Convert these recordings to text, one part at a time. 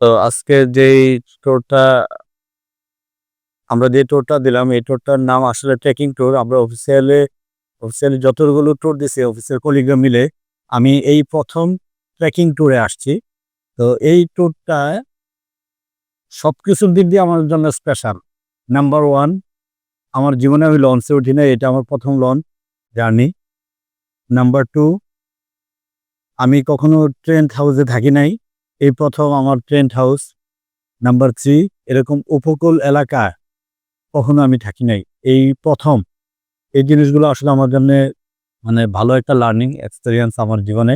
তো আজকে যেই ট্যুরটা আমরা যে ট্যুরটা দিলাম, এই ট্যুরটার নাম আসলে ট্রেকিং ট্যুর। আমরা অফিসিয়ালি যতগুলো ট্যুর দিছি অফিসের কলিগরা মিলে, আমি এই ১ম ট্রেকিং ট্যুরে আসছি। তো এই ট্যুরটায় সবকিছুর দিক দিয়ে আমার জন্য স্পেশাল। নাম্বার 1, আমার জীবনে আমি লঞ্চে উঠি নাই। এটা আমার ১ম লঞ্চ জার্নি। নাম্বার 2, আমি কখনো টেন্ট হাউসে থাকি নাই। এই ১ম আমার টেন্ট হাউস। নাম্বার 3, এরকম উপকূল এলাকায় কখনো আমি থাকি নাই। এই ১ম। এই জিনিসগুলো আসলে আমার জন্যে মানে ভালো একটা লার্নিং এক্সপেরিয়েন্স আমার জীবনে।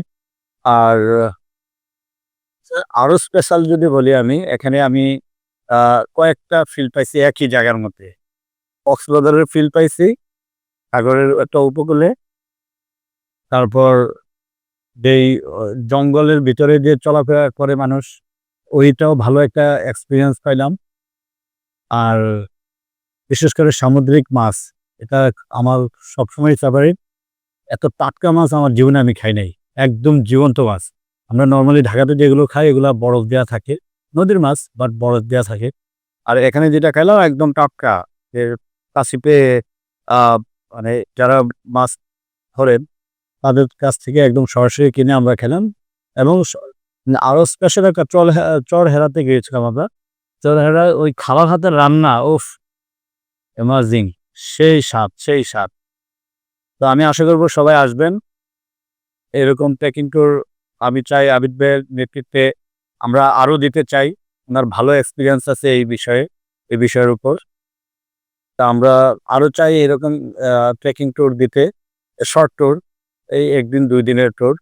আর আরো স্পেশাল যদি বলি আমি, এখানে আমি আ কয়েকটা ফিল পাইছি একই জায়গার মধ্যে। কক্সবাজারের ফিল পাইছি, সাগরের একটা উপকূলে। তারপর যেই জঙ্গলের ভিতরে যে চলাফেরা করে মানুষ, ওইটাও ভালো একটা এক্সপেরিয়েন্স পাইলাম। আর বিশেষ করে সামুদ্রিক মাছ, এটা আমার সবসময়ই ফেভারিট। এত টাটকা মাছ আমার জীবনে আমি খাই নাই। একদম জীবন্ত মাছ। আমরা নরমালি ঢাকাতে যেগুলো খাই এগুলা বরফ দেয়া থাকে। নদীর মাছ বাট বরফ দেয়া থাকে। আর এখানে যেটা খাইলাম একদম টাটকা। যে কাছিপে আ মানে যারা মাছ ধরেন তাদের কাছ থেকে একদম সরাসরি কিনে আমরা খেলাম। এবং আরো স্পেশাল একটা চরহেরাতে গিয়েছিলাম আমরা। চরহেরায় ওই খাওয়া ভাতের রান্না, উফ! অ্যামেজিং! সেই স্বাদ, সেই স্বাদ। তো আমি আশা করব সবাই আসবেন। এরকম ট্রেকিং ট্যুর আমি চাই আবিদ ভাইয়ের নেতৃত্বে আমরা আরো দিতে চাই। উনার ভালো এক্সপেরিয়েন্স আছে এই বিষয়ের উপর। তা আমরা আরো চাই এরকম ট্রেকিং ট্যুর দিতে, শর্ট ট্যুর, এই ১ দিন ২ দিনের ট্যুর।